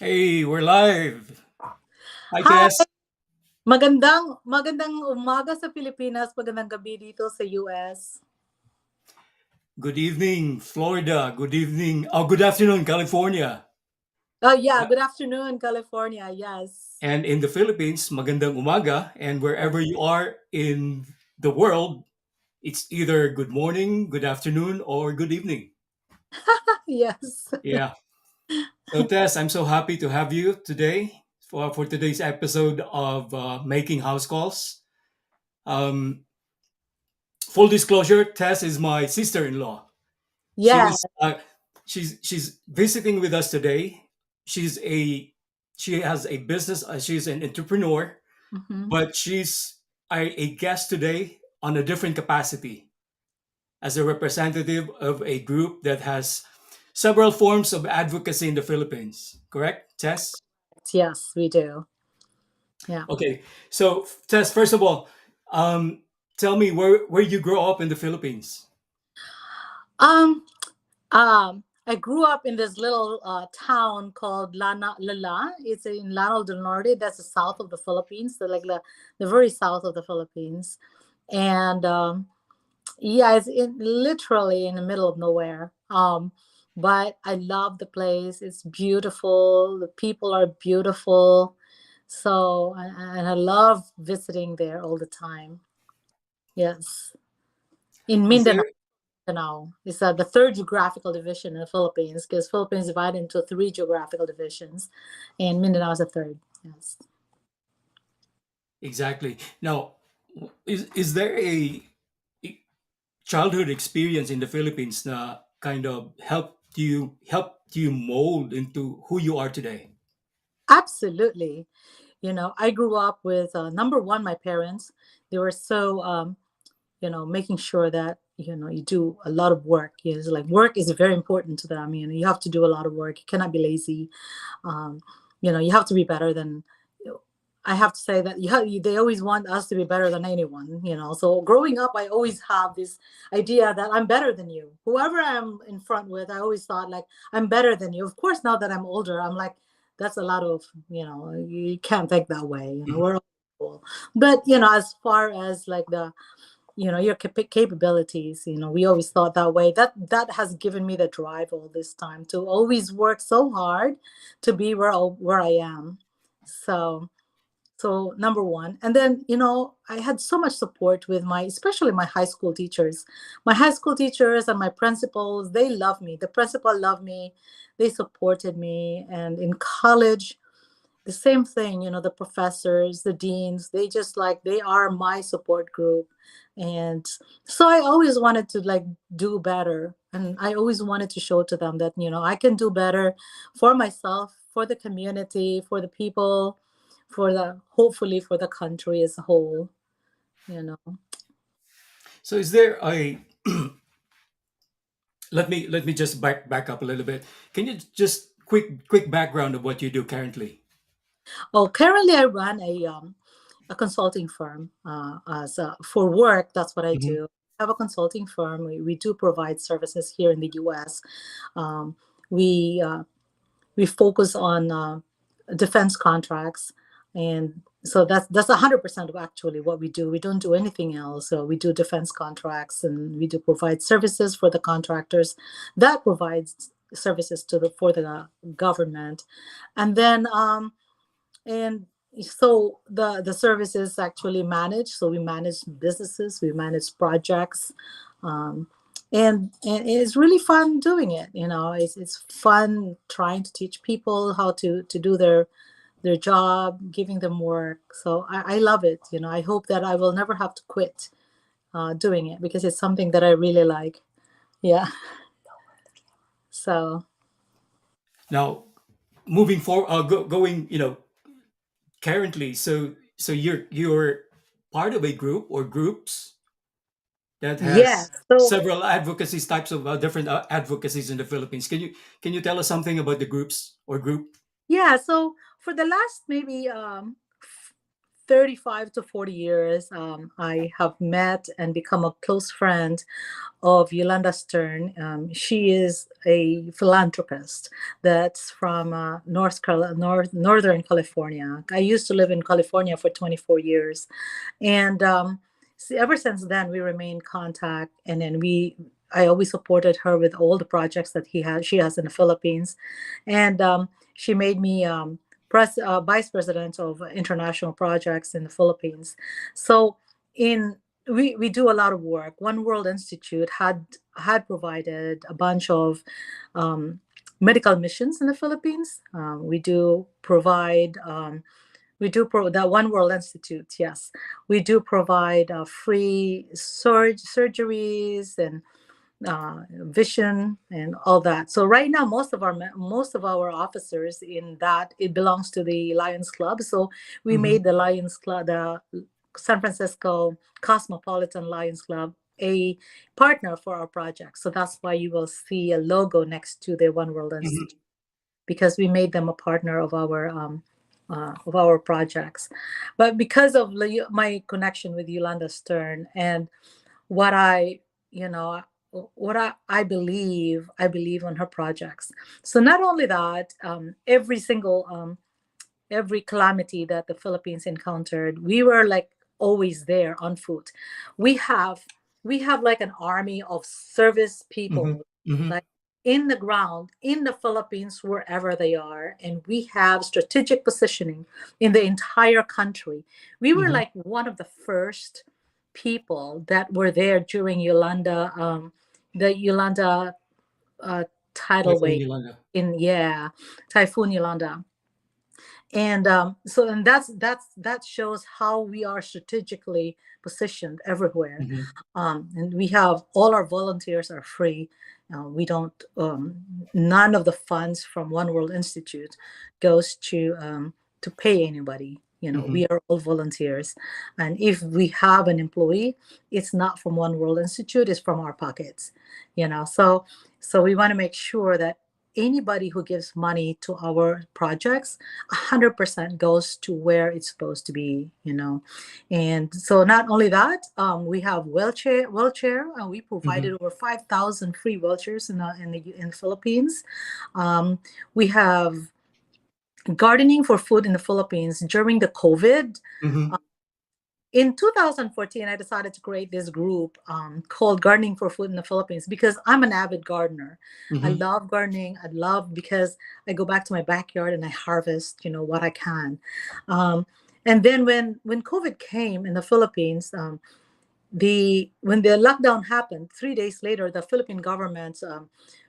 Hey, we're live. Hi, Hi! Tess. Magandang magandang umaga sa Pilipinas, magandang gabi dito sa US. Good evening, Florida. Good evening. Oh, good afternoon, California. Oh, yeah, Yeah. good afternoon, California. Yes. And in the Philippines, magandang umaga. And wherever you are in the world, it's either good morning, good afternoon, or good evening. Yes. Yeah. So, Tess, I'm so happy to have you today for today's episode of Making House Calls. Um, Full disclosure, Tess is my sister-in-law. Yeah. She's she's visiting with us today. She's a she has a business. She's an entrepreneur, Mhm. but she's a guest today on a different capacity as a representative of a group that has several forms of advocacy in the Philippines. Correct, Tess? Yes, we do. Yeah. Okay, so Tess, first of all, um, tell me where you grow up in the Philippines. Um I grew up in this little town called Lala. It's in Lanao del Norte. That's the south of the Philippines, the very south of the Philippines. And yeah, literally in the middle of nowhere. But I love the place. It's beautiful. The people are beautiful. So, and I love visiting there all the time. Yes. In Is Mindanao, there it's the third geographical division in the Philippines because Philippines is divided into three geographical divisions, and Mindanao is the third. Yes. exactly now? Is there a childhood experience in the Philippines na kind of helped you mold into who you are today? Absolutely. I grew up with number one, my parents. They were so making sure that you do a lot of work. It's like work is very important to them. You have to do a lot of work. You cannot be lazy. um, you have to be better than I have to say that they always want us to be better than anyone. So growing up, I always have this idea that I'm better than you, whoever I'm in front with. I always thought like I'm better than you. Of course, now that I'm older, I'm like, that's a lot of, you can't think that way. Mhm. We're all equal. But as far as like the your capabilities, we always thought that way. That has given me the drive all this time to always work so hard to be where I am. So number one. And then I had so much support with my, especially my high school teachers. My high school teachers and my principals, they love me. The principal loved me. They supported me. And in college, the same thing. The professors, the deans, they are my support group. And so I always wanted to like do better, and I always wanted to show to them that I can do better for myself, for the community, for the people, for the hopefully for the country as a whole you know So is there a let me just back up a little bit. Can you just quick background of what you do currently? Oh, currently I run a consulting firm. For work, that's what I Mhm. do. I have a consulting firm. We do provide services here in the US. um, we we focus on defense contracts, and so that's 100% of actually what we do. We don't do anything else. So we do defense contracts, and we do provide services for the contractors that provides services to the for the government. And then and so the services actually manage. So we manage businesses, we manage projects. um, and it's really fun doing it. It's fun trying to teach people how to do their job, giving them work. So I love it. I hope that I will never have to quit doing it because it's something that I really like. Yeah. So Now, moving forward, going, currently. So you're part of a group or groups that yeah. has So several advocacies, types of different advocacies in the Philippines. Can you tell us something about the groups or group? yeah. So for the last maybe 35 to 40 years, I have met and become a close friend of Yolanda Stern. She is a philanthropist that's from Northern California. I used to live in California for 24 years. And ever since then, we remain in contact. And then I always supported her with all the projects that she has in the Philippines. And she made me vice president of international projects in the Philippines. So in we do a lot of work. One World Institute had provided a bunch of um, medical missions in the Philippines. The One World Institute. Yes, we do provide free surgeries and vision and all that. So right now, most of our officers in that, it belongs to the Lions Club. So we Mm-hmm. made the Lions Club, the San Francisco Cosmopolitan Lions Club, a partner for our project. So that's why you will see a logo next to the One World Mm-hmm. Institute, because we made them a partner of our projects. But because of my connection with Yolanda Stern and what I, you know, I believe on her projects. So not only that, every calamity that the Philippines encountered, we were like always there on foot. We have we have like an army of service Mm-hmm. people, Mm-hmm. like in the ground in the Philippines wherever they are, and we have strategic positioning in the entire country. We were Mm-hmm. like one of the first people that were there during the Yolanda uh, tidal Typhoon wave Yolanda. in yeah, Typhoon Yolanda. And that shows how we are strategically positioned everywhere. Mm-hmm. And we have all our volunteers are free. We don't None of the funds from One World Institute goes to pay anybody. Mm-hmm. We are all volunteers, and if we have an employee, it's not from One World Institute, it's from our pockets. So we want to make sure that anybody who gives money to our projects 100% goes to where it's supposed to be. And so not only that, we have wheelchair. We Mm-hmm. provided over 5,000 free wheelchairs in the Philippines. We have gardening for food in the Philippines during the COVID. Mm-hmm. In 2014, I decided to create this group called Gardening for Food in the Philippines, because I'm an avid gardener. I Mm-hmm. love gardening. I love because I go back to my backyard and I harvest, what I can. Um, and then when COVID came in the Philippines, when the lockdown happened, 3 days later, the Philippine government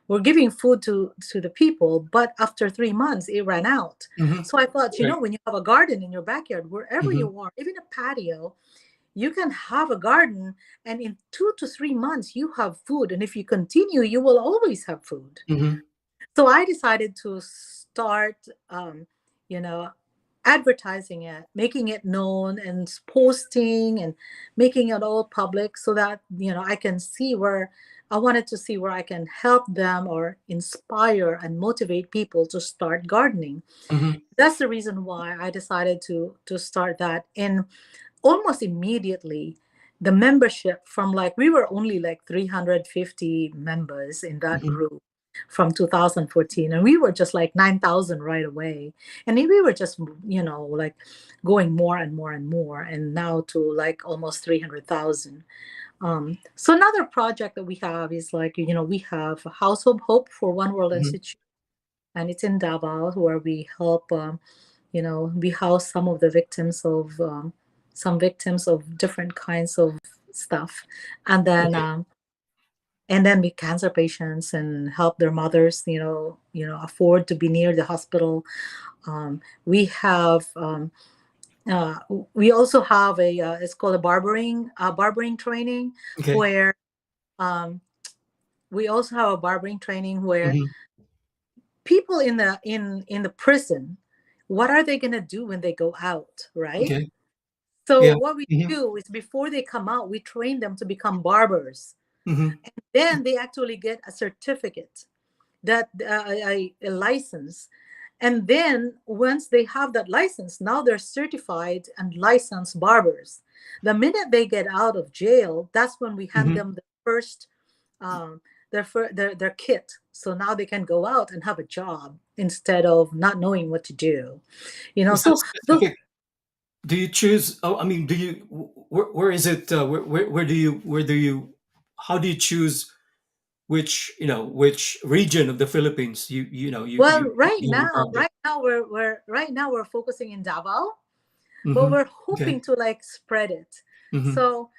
were giving food to the people, but after 3 months, it ran out. Mm-hmm. So I thought, Right. when you have a garden in your backyard, wherever Mm-hmm. you are, even a patio, you can have a garden, and in 2 to 3 months you have food, and if you continue you will always have food. Mm-hmm. So I decided to start you know advertising it, making it known, and posting and making it all public, so that I wanted to see where I can help them or inspire and motivate people to start gardening. Mm-hmm. That's the reason why I decided to start that. And almost immediately, the membership, from like we were only like 350 members in that Mm-hmm. group from 2014, and we were just like 9,000 right away. And then we were just like going more and more and more, and now to like almost 300,000. So another project that we have is like, we have a House of Hope for One World Mm-hmm. Institute, and it's in Davao, where we help we house some victims of different kinds of stuff. And then Okay. with cancer patients, and help their mothers afford to be near the hospital. We have uh, we also have it's called a barbering training, Okay. where um, we also have a barbering training where Mm-hmm. people in the prison, what are they going to do when they go out, right? Okay. So Yeah. what we Mm-hmm. do is, before they come out, we train them to become barbers. Mm-hmm. Then they actually get a certificate, that a license. And then once they have that license, now they're certified and licensed barbers. The minute they get out of jail, that's when we hand Hmm. them the first um, their kit. So now they can go out and have a job instead of not knowing what to do. Is that So those, specific? Do you choose? Oh, I mean, do you? Where is it? Where do you? Where do you? How do you choose which which region of the Philippines well, you go to target? right now we're focusing in Davao, but Hmm. we're Okay. hoping to like spread it. Hmm. So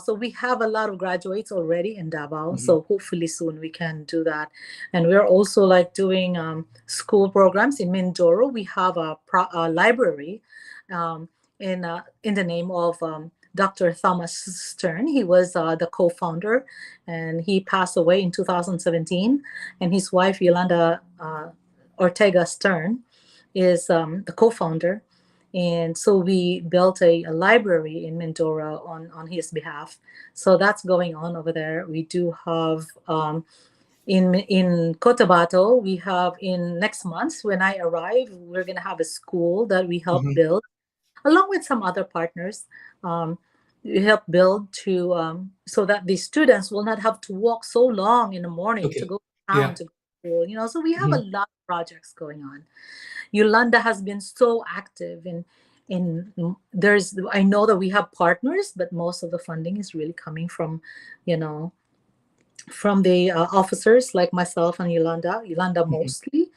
so we have a lot of graduates already in Davao, Hmm. so hopefully soon we can do that. And we're also like doing school programs in Mindoro. We have a library um, in the name of Dr. Thomas Stern. He was the co-founder, and he passed away in 2017. And his wife Yolanda Ortega Stern is the co-founder, and so we built a library in Mindoro on his behalf. So that's going on over there. We do have in Cotabato, we have in next month when I arrive, we're gonna have a school that we help Hmm. build along with some other partners. Um, we help build to so that the students will not have to walk so long in the morning to Okay. go to town Yeah. to go to school. So we have a Hmm. lot of projects going on. Yolanda has been so active in there's I know that we have partners, but most of the funding is really coming from, you know, from the officers like myself and Yolanda Hmm. mostly,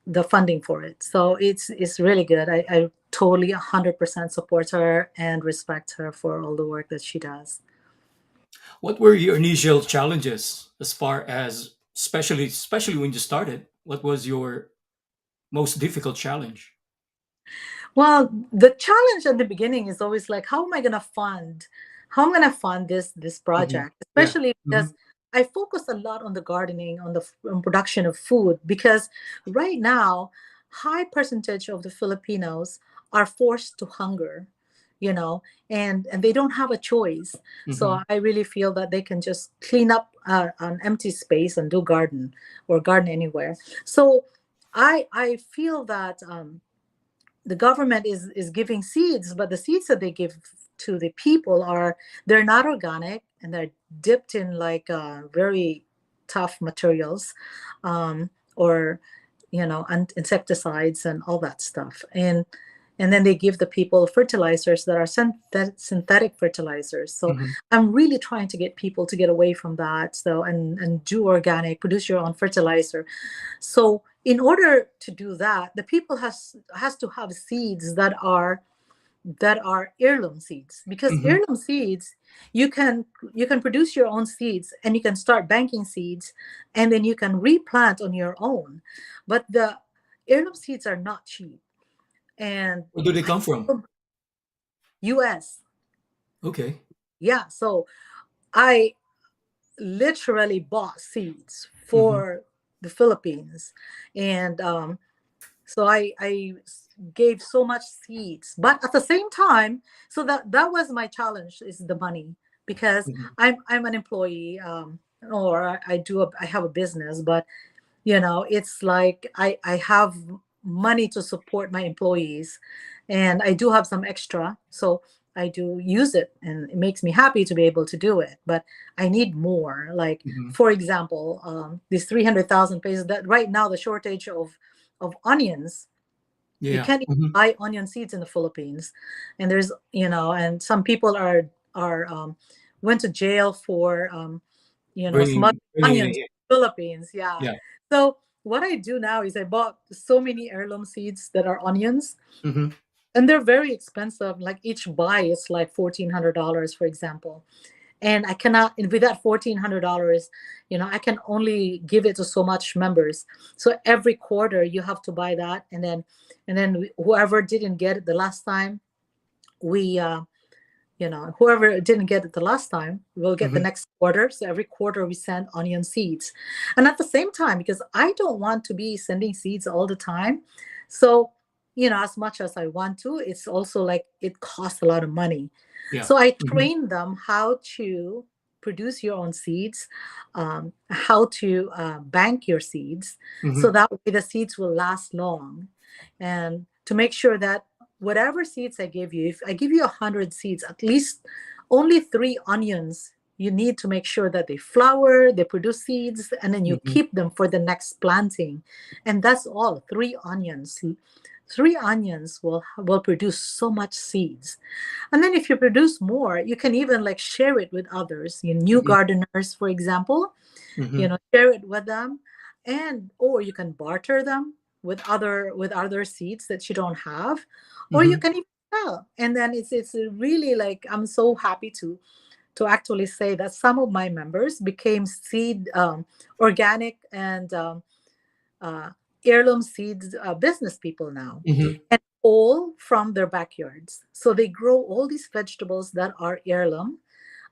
the funding for it. So it's really good. I totally 100% support her and respect her for all the work that she does. What were your initial challenges as far as, especially when you started? What was your most difficult challenge? Well, the challenge at the beginning is always like, how am I going to fund? How am I going to fund this Hmm. project? Yeah. Especially Hmm. because I focus a lot on the gardening, on the on production of food, because right now, high percentage of the Filipinos are forced to hunger, and they don't have a choice. Hmm. So I really feel that they can just clean up an empty space and do garden or garden anywhere. So I feel that. The government is giving seeds, but the seeds that they give to the people they're not organic, and they're dipped in like very tough materials, or insecticides and all that stuff. And then they give the people fertilizers that are synthetic fertilizers. So Hmm. I'm really trying to get people to get away from that, so and do organic, produce your own fertilizer. So in order to do that, the people has to have seeds that are heirloom seeds, because Hmm. heirloom seeds, you can produce your own seeds, and you can start banking seeds, and then you can replant on your own. But the heirloom seeds are not cheap, and Where do they come from? US. Okay. Yeah, so I literally bought seeds Hmm. for the Philippines, and so I gave so much seeds, but at the same time, so that was my challenge, is the money, because Hmm. I'm an employee, or I have a business, but it's like I have money to support my employees, and I do have some extra, so I do use it, and it makes me happy to be able to do it, but I need more. Like, Hmm. for example, these 300,000 pesos, that right now the shortage of onions, you Yeah. can't even Hmm. buy onion seeds in the Philippines. And and some people are went to jail for smuggling Bringing onions it. to the Philippines. Yeah. Yeah. So what I do now is I bought so many heirloom seeds that are onions, Hmm. and they're very expensive. Like each buy is like $1,400, for example. And I cannot, and with that $1,400, I can only give it to so much members. So every quarter you have to buy that, and then whoever didn't get it the last time, we whoever didn't get it the last time will get the Hmm. next quarter. So every quarter we send onion seeds. And at the same time, because I don't want to be sending seeds all the time, so as much as I want to, it's also like it costs a lot of money. Yeah. So I Hmm. train them how to produce your own seeds, how to bank your seeds, so Mm-hmm. that way the seeds will last long, and to make sure that whatever seeds I give you, if I give you 100 seeds, at least only 3 onions. You need to make sure that they flower, they produce seeds, and then you Mm-hmm. keep them for the next planting. And that's all. 3 onions. 3 onions will produce so much seeds. And then if you produce more, you can even like share it with others, you new Mm-hmm. gardeners, for example, Mm-hmm. share it with them, and or you can barter them with other seeds that you don't have, or you Mm-hmm. can even sell. And then it's really like, I'm so happy to actually say that some of my members became seed organic and uh, heirloom seeds business people now, Mm-hmm. and all from their backyards. So they grow all these vegetables that are heirloom,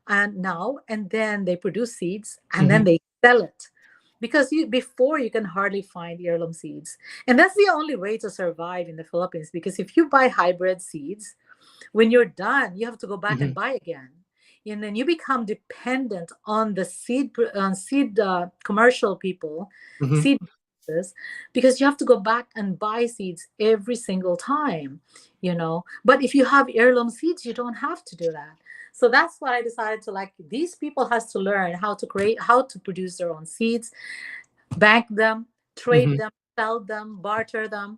and then they produce seeds and then Mm-hmm. they sell it, because before you can hardly find heirloom seeds, and that's the only way to survive in the Philippines. Because if you buy hybrid seeds, when you're done, you have to go back Mm-hmm. and buy again. And then you become dependent on the seed commercial people, Mm-hmm. seed businesses, because you have to go back and buy seeds every single time. But if you have heirloom seeds, you don't have to do that. So that's why I decided to, like, these people has to learn how to produce their own seeds, bank them, trade Mm-hmm. them, sell them, barter them.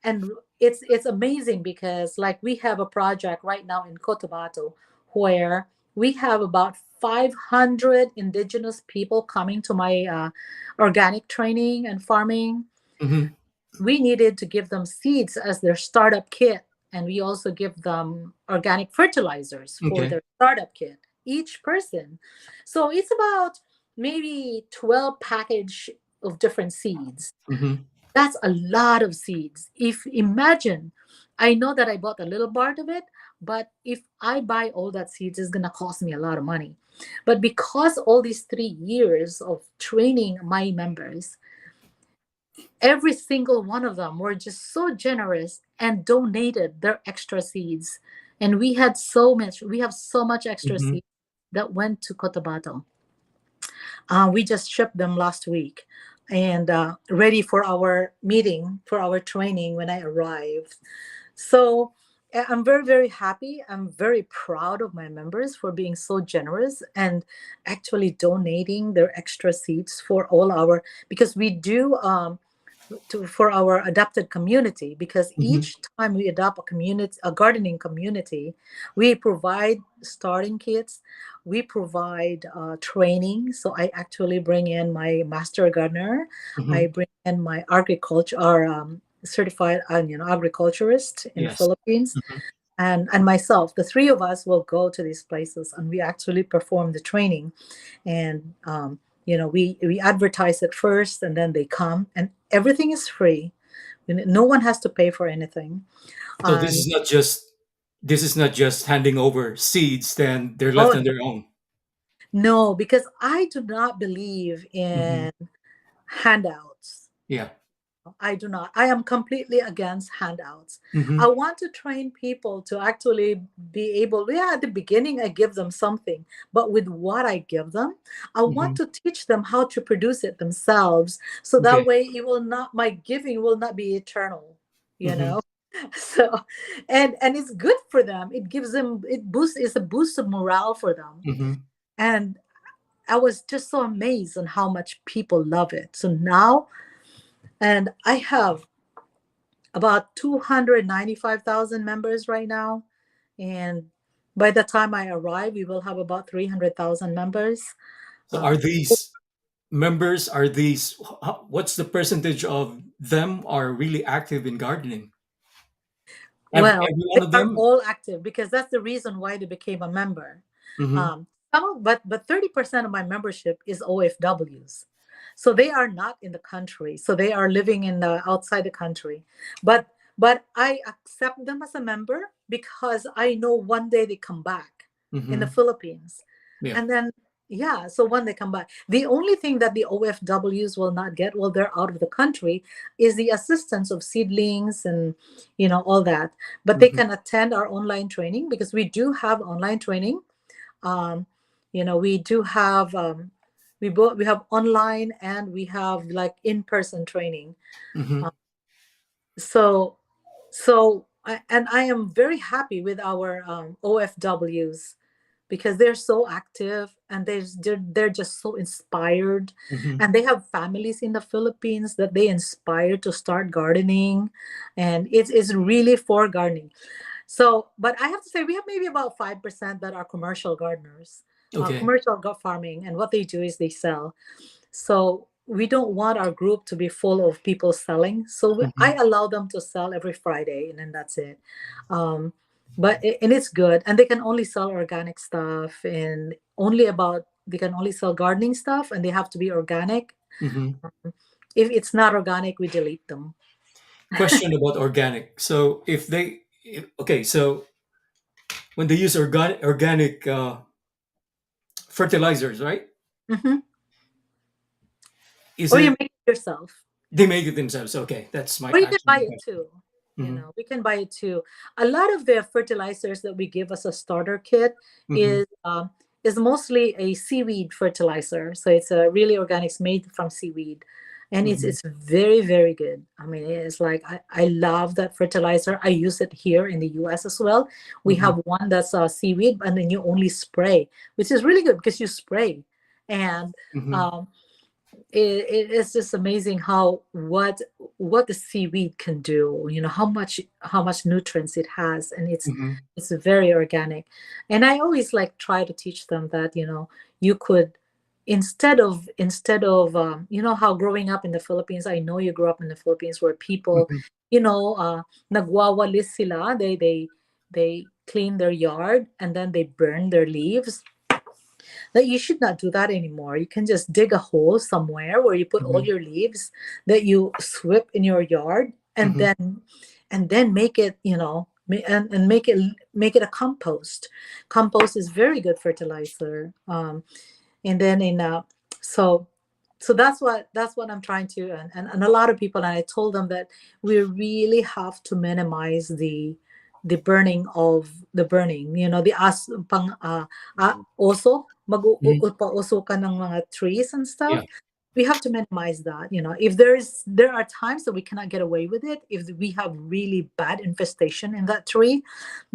And it's amazing because, like, we have a project right now in Cotabato where we have about 500 indigenous people coming to my organic training and farming. Mm-hmm. We needed to give them seeds as their startup kit, and we also give them organic fertilizers for Okay. their startup kit, each person. So it's about maybe 12 package of different seeds. Mm-hmm. That's a lot of seeds. If imagine, I know that I bought a little part of it, but if I buy all that seeds, it's gonna cost me a lot of money. But because all these 3 years of training my members, every single one of them were just so generous and donated their extra seeds. And we have so much extra Mm-hmm. seeds that went to Cotabato. We just shipped them last week, and ready for our meeting, for our training when I arrived. So I'm very, very happy. I'm very proud of my members for being so generous and actually donating their extra seeds for all our, because we do for our adopted community, because Mm-hmm. each time we adopt a gardening community, we provide starting kits, we provide training. So I actually bring in my master gardener, I Mm-hmm. bring in my agriculture or certified agriculturist in the Yes. Philippines, Mm-hmm. and myself. The three of us will go to these places and we actually perform the training. And we advertise it first, and then they come, and everything is free. No one has to pay for anything. So this And is not just handing over seeds, then they're left oh, on their own. no, because I do not believe Mm-hmm. in handouts. Yeah. I do not. I am completely against handouts. I Mm-hmm. want to train people to actually be able, yeah, at the beginning, I give them something, but with what I give them, I want Mm-hmm. to teach them how to produce it themselves. So that Okay. way, my giving will not be eternal, you Mm-hmm. know? So, and it's good for them. It gives them, it's a boost of morale for them. Mm-hmm. And I was just so amazed on how much people love it. So now, and I have about 295,000 members right now. And by the time I arrive, we will have about 300,000 members. So Uh, are these members? Are these? What's the percentage of them are really active in gardening? well, Every they one of are them. all active because that's the reason why they became a member. Mm-hmm. But 30% of my membership is OFWs. So they are not in the country. So they are living in the outside the country. But I accept them as a member because I know one day they come back in the Mm-hmm. Philippines. Yeah. And then yeah, so when they come back, the only thing that the OFWs will not get while they're out of the country is the assistance of seedlings and all that. But they Mm-hmm. can attend our online training because we do have online training. um, We do have we have online and we have like in-person training. Mm-hmm. Uh, so and I am very happy with our OFWs because they're so active and they're just so inspired, Mm-hmm. and they have families in the Philippines that they inspire to start gardening, and it's really for gardening. So, but I have to say, we have maybe about 5% that are commercial gardeners, Okay. commercial farming, and what they do is they sell. So we don't want our group to be full of people selling. So Mm-hmm. I allow them to sell every Friday, and then that's it. Um, and it's good, and they can only sell organic stuff, and only about they can only sell gardening stuff, and they have to be organic. Mm-hmm. If it's not organic, we delete them. Question about organic. So okay, so when they use organic fertilizers, right? Hmm. Is Or you it make it yourself. they make it themselves? Okay, that's my Or you can actual buy it question. too. Mm-hmm. We can buy it too. A lot of the fertilizers that we give as a starter kit Mm-hmm. is mostly a seaweed fertilizer. So it's a really organics made from seaweed. And it's Mm-hmm. it's very, very good. I mean, it's like I love that fertilizer. I use it here in the US as well. We Mm-hmm. have one that's seaweed, and then you only spray, which is really good because you spray. And Mm-hmm. um, it's just amazing how what the seaweed can do, how much nutrients it has, and Mm-hmm. it's very organic. And I always like try to teach them that you could, instead of how growing up in the Philippines, I know you grew up in the Philippines where people, Mm-hmm. nagwawalis sila, they clean their yard and then they burn their leaves. That you should not do that anymore. You can just dig a hole somewhere where you put all Mm-hmm. your leaves that you sweep in your yard, and Mm-hmm. then make it, and make it a compost. Compost is very good fertilizer. And then in so that's what I'm trying to, and a lot of people, and I told them that we really have to minimize the burning, the also Mm-hmm. mag-uupa-uso ka ng mga trees and Yeah. stuff. We have to minimize that. If there are times that we cannot get away with it, if we have really bad infestation in that tree,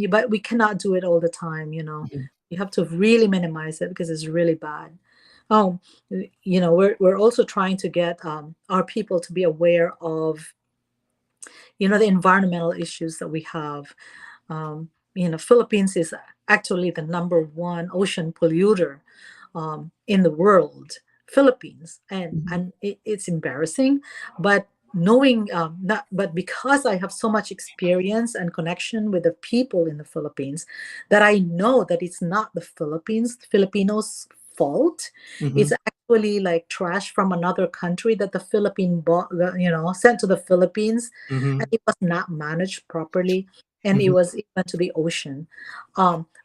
but we cannot do it all the time. Mm-hmm. You have to really minimize it because it's really bad. Oh, we're also trying to get our people to be aware of the environmental issues that we have. Philippines is actually the number one ocean polluter in the world. Philippines, Mm-hmm. and it's embarrassing, but knowing not but because I have so much experience and connection with the people in the Philippines, that I know that it's not the Filipinos fault. Mm-hmm. It's actually like trash from another country that the Philippine sent to the Philippines, Mm-hmm. and it was not managed properly, and it Mm-hmm. went to the ocean.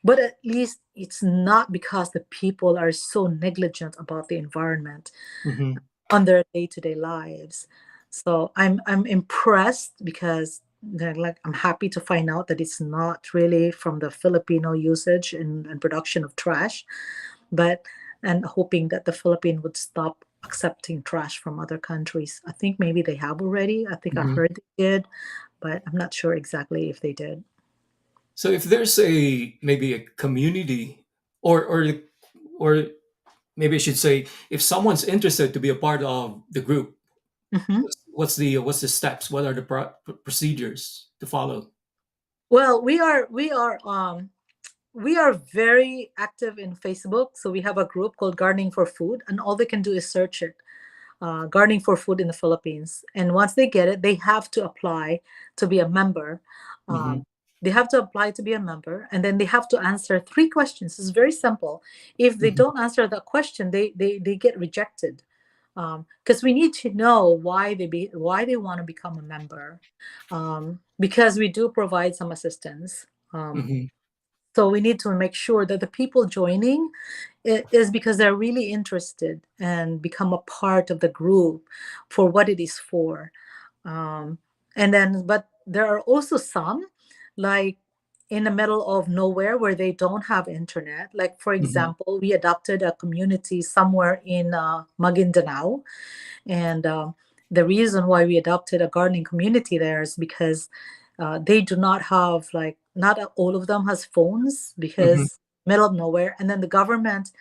But at least it's not because the people are so negligent about the environment Mm-hmm. on their day-to-day lives. So I'm impressed because like I'm happy to find out that it's not really from the Filipino usage and production of trash, but and hoping that the Philippines would stop accepting trash from other countries. I think maybe they have already. I think I Mm-hmm. heard they did, but I'm not sure exactly if they did. So if there's maybe a community, or maybe I should say, if someone's interested to be a part of the group, Mhm. what's the steps? What are the procedures to follow? Well, we are very active in Facebook. So we have a group called Gardening for Food, and all they can do is search it, Gardening for Food in the Philippines. And once they get it, they have to apply to be a member. Mm-hmm. Um, they have to apply to be a member, and then they have to answer 3 questions. It's very simple. If they Mm-hmm. don't answer that question, they get rejected. Because we need to know why they want to become a member, because we do provide some assistance. Mm-hmm. So we need to make sure that the people joining is because they're really interested and become a part of the group for what it is for. Um, and then, but there are also some, like in the middle of nowhere where they don't have internet. Like, for Mhm. example, we adopted a community somewhere in Maguindanao. And the reason why we adopted a gardening community there is because they do not have, like, not all of them has phones, Mhm. because middle of nowhere. And then the government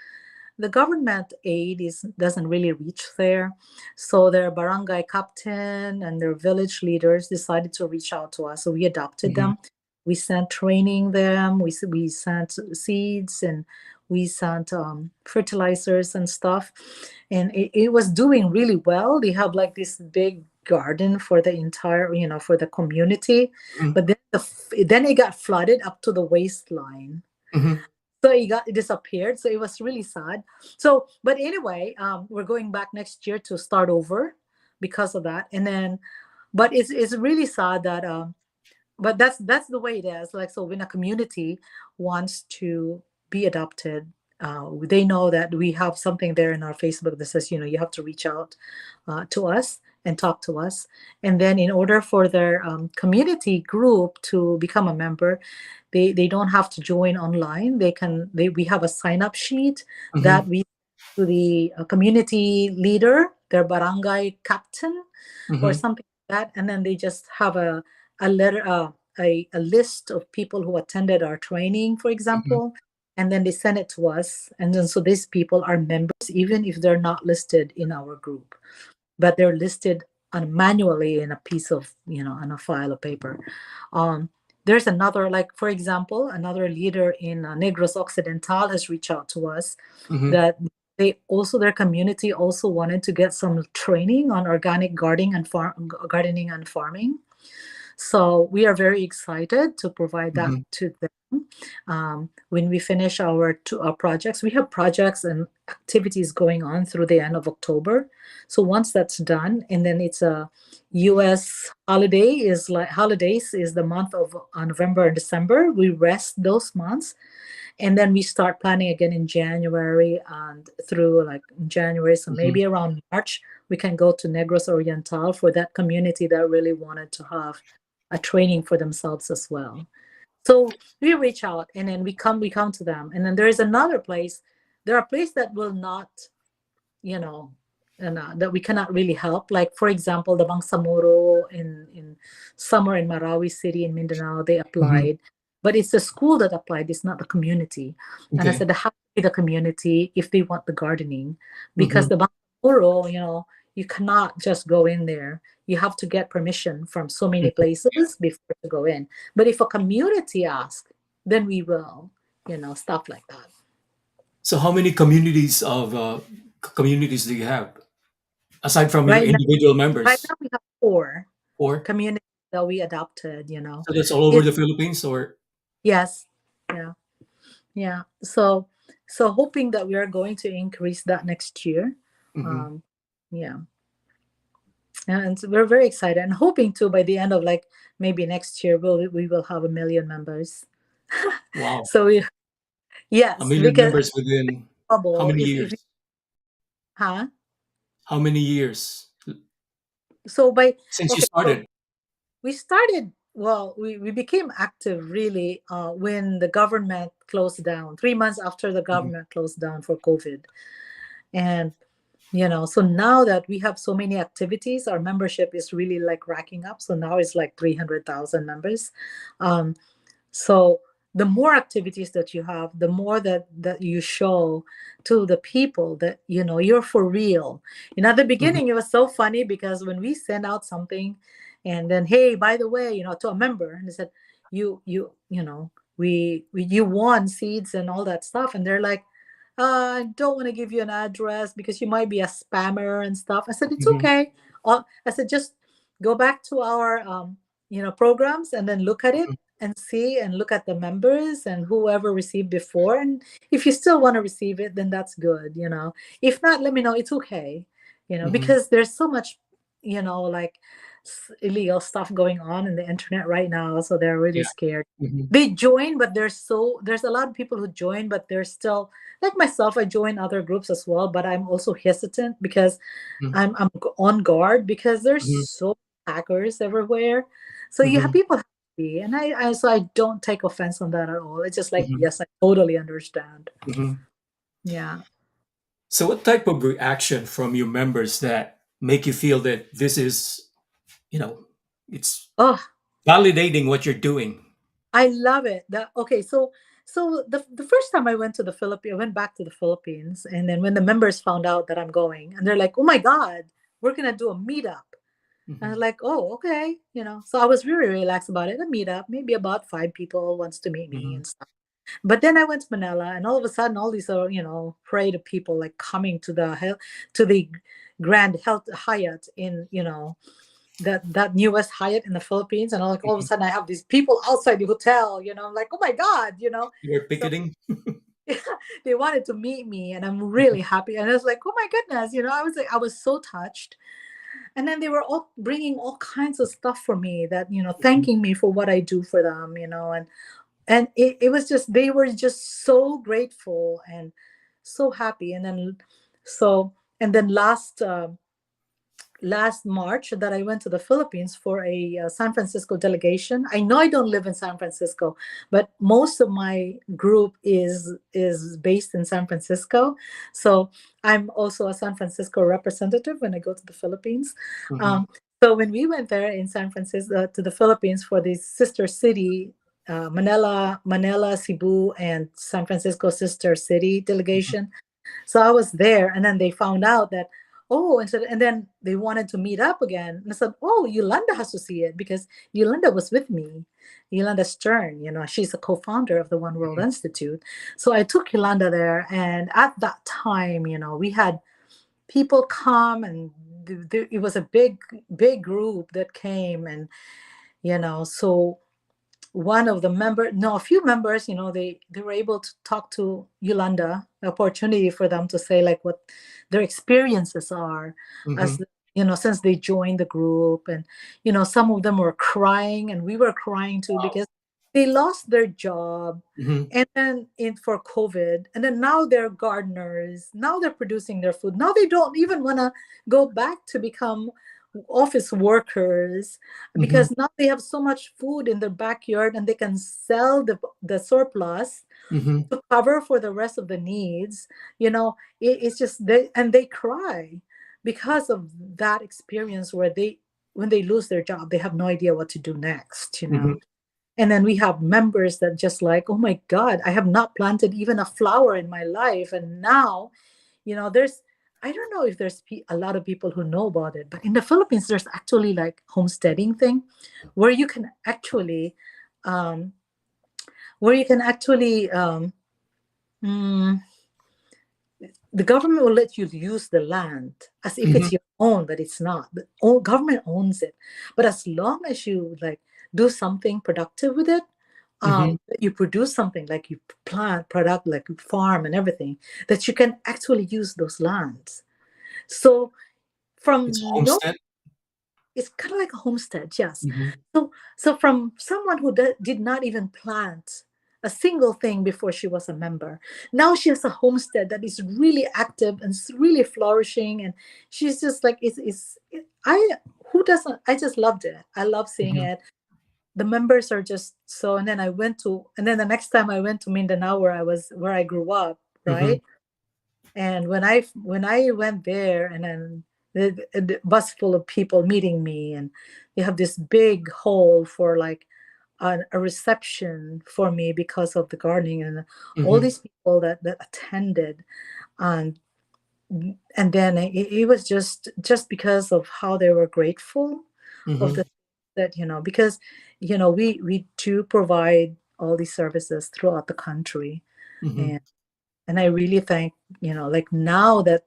aid doesn't really reach there. So their barangay captain and their village leaders decided to reach out to us. So we adopted Mhm. them. We sent training them. We sent seeds, and we sent fertilizers and stuff. And it was doing really well. They have like this big garden for the entire, for the community. Mhm. But then it got flooded up to the waistline, Mhm. so it disappeared. So it was really sad. So but anyway, we're going back next year to start over because of that. And then, but it's really sad that but that's the way it is. Like, so when a community wants to be adopted, they know that we have something there in our Facebook that says, you have to reach out to us and talk to us. And then in order for their community group to become a member, they don't have to join online. We have a sign up sheet that Mhm. we to the community leader, their barangay captain, or Mhm. something like that. And then they just have a letter, a list of people who attended our training, for Mhm. example, and then they send it to us. And then so these people are members, even if they're not listed in our group, but they're listed manually in a piece of, on a file of paper. Um, there's another, like, for example, another leader in Negros Occidental has reached out to us Mhm. that their community also wanted to get some training on organic gardening and farming. So we are very excited to provide that Mhm. to them. When we finish our projects, we have projects and activities going on through the end of October. So once that's done, and then it's a U.S. holidays is the month of November and December. We rest those months, and then we start planning again in January and through, like, January. So Mhm. maybe around March we can go to Negros Oriental for that community that really wanted to have a training for themselves as well. So we reach out, and then we come to them. And then there is another place. There are places that will not, you know and that we cannot really help, like, for example, the Bangsamoro in somewhere in Marawi City in Mindanao, they Mhm. applied, but it's the school that applied, it's not the community. And I Okay. said, they have to be the community if they want the gardening, because Mhm. the Bangsamoro, you cannot just go in there. You have to get permission from so many Mhm. places before to go in. But if a community asks, then we will, stuff like that. So how many communities do you have aside from your Right now, individual right members? now we have four Four. communities that we adopted. So that's all over It the Philippines, or? Yes, yeah, yeah. So hoping that we are going to increase that next year. Mhm. um yeah, and so we're very excited and hoping to, by the end of, like, maybe next year, we will have 1 million members. Wow. So A yes, million because members within how bubble, many if years? huh How many years so by since you okay, so started? we started, well, we became active really when the government closed down, 3 months after the Mhm. government closed down for COVID. And so now that we have so many activities, our membership is really, like, racking up. So now it's like 300,000 members. um, so the more activities that you have, the more that you show to the people that, you're for real. At the Mhm. beginning, it was so funny because when we send out something, and then, hey, by the way, to a member, and they said, we you won seeds and all that stuff, and they're like, I don't want to give you an address because you might be a spammer and stuff. I said, it's Mhm. okay. I said, just go back to our programs, and then look at it Mhm. and see, and look at the members and whoever received before. And if you still want to receive it, then that's good. If not, let me know, it's okay. Mhm. Because there's so much, like, illegal stuff going on in the internet right now, so they're really Yeah. scared. Mhm. They join, but there's a lot of people who join, but they're still, like myself, I join other groups as well, but I'm also hesitant because Mhm. I'm on guard, because there's Mhm. so hackers everywhere. So you have Mhm. people happy. And so I don't take offense on that at all. It's just like, Mhm. yes, I totally understand. Mhm. Yeah. So, what type of reaction from your members that make you feel that this is, you know, it's Oh, validating what you're doing? I love it. Okay, so the first time I went to the Philippines, I went back to the Philippines, and then when the members found out that I'm going, and they're like, "Oh my God, we're gonna do a meetup." And I was Mhm. like, "Oh, okay," you know. So I was really relaxed about it. A meetup, maybe about 5 people wants to meet me Mhm. and stuff. But then I went to Manila, and all of a sudden, all these parade of people like coming to the Grand Health Hyatt in that newest Hyatt in the Philippines, and all of a Mhm. sudden I have these people outside the hotel, I'm like, oh my God, You were so picketing. they wanted to meet me, and I'm Mhm. really happy, and I was like, oh my goodness, I was so touched. And then they were all bringing all kinds of stuff for me, that Mhm. thanking me for what I do for them, and it was just, they were just so grateful and so happy. And then last March that I went to the Philippines for a San Francisco delegation. I know I don't live in San Francisco, but most of my group is based in San Francisco. So I'm also a San Francisco representative when I go to the Philippines. Mhm. Um, so when we went there in San Francisco to the Philippines for the sister city, Manila, Cebu, and San Francisco sister city Mhm. delegation. So I was there, and then they found out that, oh, and then they wanted to meet up again. And I said, oh, Yolanda has to see it, because Yolanda was with me. Yolanda Stern, she's a co-founder of the One World Institute. So I took Yolanda there, and at that time, we had people come, and it was a big group that came, and so one of the member no a few members, they were able to talk to Yolanda, opportunity for them to say like what their experiences are, as Mhm. since they joined the group. And some of them were crying, and we were crying too, Wow. because they lost their job, Mhm. and then in for COVID, and then now they're gardeners, now they're producing their food, now they don't even want to go back to become office workers, Mhm. because now they have so much food in their backyard, and they can sell the surplus Mhm. to cover for the rest of the needs. It's just they cry because of that experience, where they when they lose their job, they have no idea what to do next. Mhm. And then we have members that just like, oh my God, I have not planted even a flower in my life, and now there's, I don't know if there's a lot of people who know about it, but in the Philippines there's actually like homesteading thing, where you can actually um where you can actually mm, the government will let you use the land as if Mhm. it's your own, but it's not. The government owns it, but as long as you like do something productive with it, Mhm. you produce something, like you plant product, like you farm and everything, that you can actually use those lands. So It's from no homestead. it's kind of like a homestead, yes. Mhm. So from someone who did not even plant a single thing before she was a member, now she has a homestead that is really active and really flourishing, and she's just like, I who doesn't, I just loved it. I love seeing Mhm. it. The members are just so. And then the next time I went to Mindanao, where I grew up, Mhm. right? And when I went there, and then the bus full of people meeting me, and they have this big hall for like a reception for me because of the gardening, and all Mhm. these people that attended, and then it was just because of how they were grateful of Mhm. the that because we do provide all these services throughout the country. Mhm. And I really think, like now that,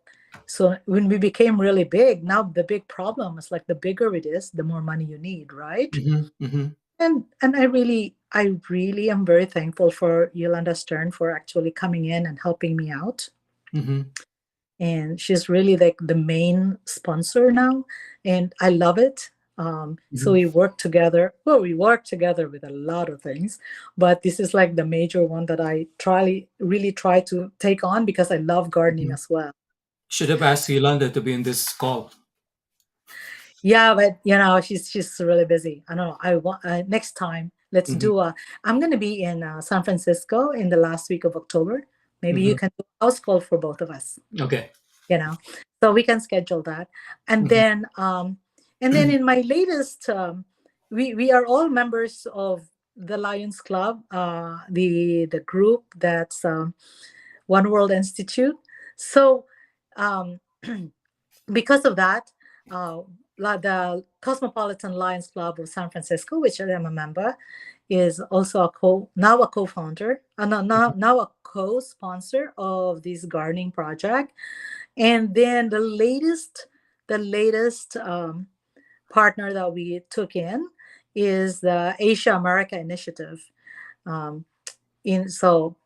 so when we became really big, now the big problem is like the bigger it is, the more money you need, right? Mhm. Mhm. And I really am very thankful for Yolanda Stern for actually coming in and helping me out. Mhm. And she's really like the main sponsor now, and I love it. So Mhm. we work together with a lot of things, but this is like the major one that I really try to take on, because I love gardening Mhm. as well. Should have asked Yolanda to be in this call. Yeah, but she's really busy. I don't know, I want next time. Let's Mhm. do a. I'm going to be in San Francisco in the last week of October. Maybe you Mhm. can do a house call for both of us. Okay. You know, so we can schedule that, and Mhm. then in my latest, we are all members of the Lions Club, the group that's One World Institute. So um, because of that, uh, the Cosmopolitan Lions Club of San Francisco, which I am a member, is also now a co-founder, now a co-sponsor of this gardening project. And then the latest partner that we took in is the Asia America Initiative. Um, in so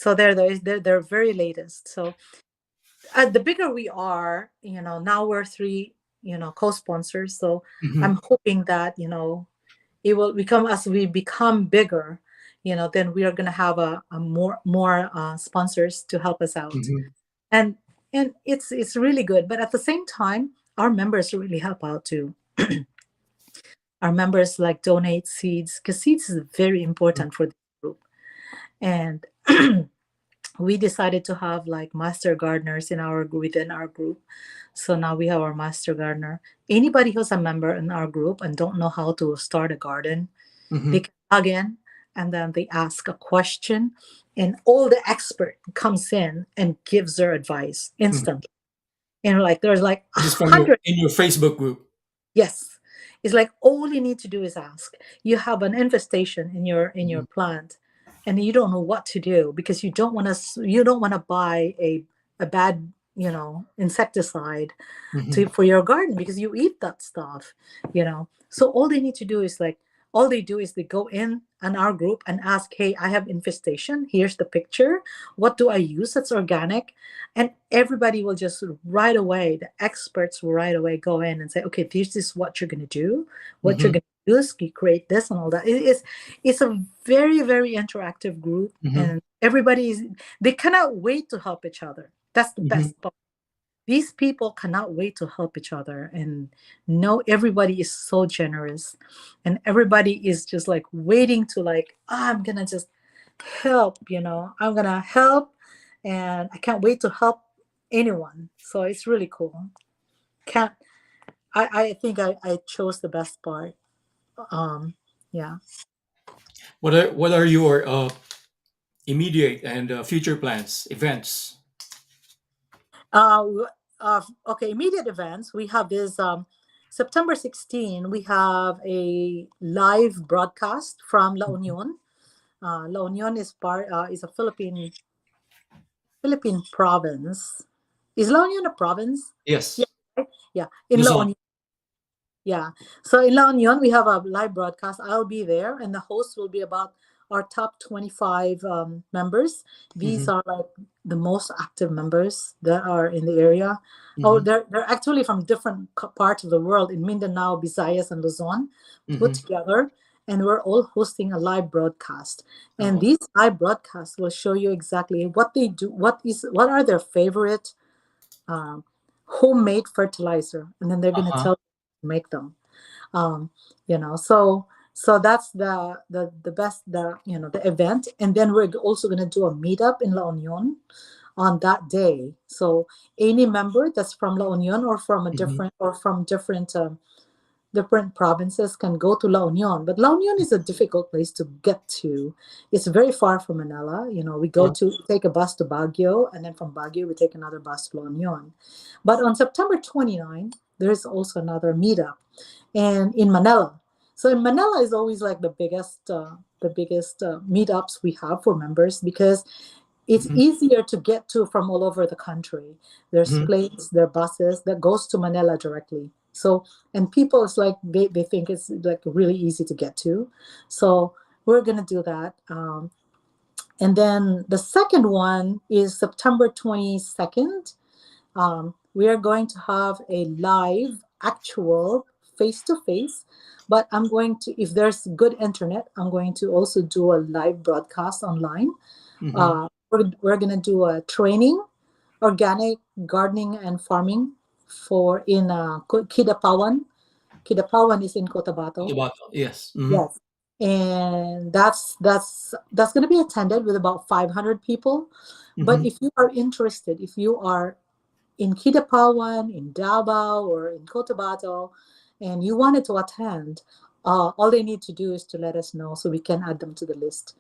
they're very latest. So the bigger we are, now we're three, co-sponsors. So Mhm. I'm hoping that it will become, as we become bigger, then we are going to have a more sponsors to help us out, Mhm. and it's really good. But at the same time, our members really help out too. Our members like donate seeds, because seeds is very important for the group. And we decided to have like master gardeners within our group. So now we have our master gardener. Anybody who's a member in our group and don't know how to start a garden, they Mhm. can log in, and then they ask a question, and all the expert comes in and gives their advice Mhm. instantly. And like there's like a This is from your hundred. in your Facebook group. Yes. It's like all you need to do is ask. You have an infestation in your Mhm. plant, and you don't know what to do, because you don't want to buy a bad, insecticide Mhm. for your garden, because you eat that stuff. So all they do is they go in on our group and ask, hey, I have infestation, here's the picture, what do I use that's organic? And everybody will just right away, the experts will right away go in and say, okay, this is what you're going to do, what you're Mhm. going to use, you create this and all that. It's a very, very interactive group, Mhm. and they cannot wait to help each other. That's the Mhm. best part. These people cannot wait to help each other, and know everybody is so generous, and everybody is just like waiting to, like, I'm gonna just help, I'm gonna help, and I can't wait to help anyone. So it's really cool. Can't I think I chose the best part. um yeah. What are your immediate and future plans, events? Okay, immediate events. We have this September 16. We have a live broadcast from La Union. La Union is a Philippine province. Is La Union a province? Yeah, Yes. right? Yeah, in La Luzon. Union. Yeah. So in La Union, we have a live broadcast. I'll be there, and the host will be about our top 25 members. These Mhm. are like the most active members that are in the area. Oh, Mhm. they're actually from different parts of the world, in Mindanao, Visayas, and Luzon, put Mhm. together, and we're all hosting a live broadcast. And Oh. these live broadcasts will show you exactly what they do, what are their favorite um, homemade fertilizer, and then they're going to Uh-huh. tell you to make them. um so that's the best, the event. And then we're also going to do a meetup in La Union on that day. So any member that's from La Union, or from a Mhm. different or from different provinces, can go to La Union. But La Union is a difficult place to get to. It's very far from Manila. We Uh, take a bus to Baguio, and then from Baguio we take another bus to La Union. But on September 29th, there's also another meetup, and in Manila. So in Manila is always like the biggest meetups we have for members, because it's mhm. easier to get to from all over the country. There's Mhm. planes, there are buses that goes to Manila directly. So, and people, it's like they think it's like really easy to get to. So we're gonna do that. And then the second one is September 22nd. We are going to have a live, actual, face to face. But I'm going to, if there's good internet, I'm going to also do a live broadcast online. Mhm. We're going to do a training, organic gardening and farming, for in Kidapawan. Kidapawan is in Cotabato. About yes. Mhm. Yes. and that's going to be attended with about 500 people. But Mhm. if you are interested, if you are in Kidapawan, in Davao, or in Cotabato, and you wanted to attend, all they need to do is to let us know so we can add them to the list.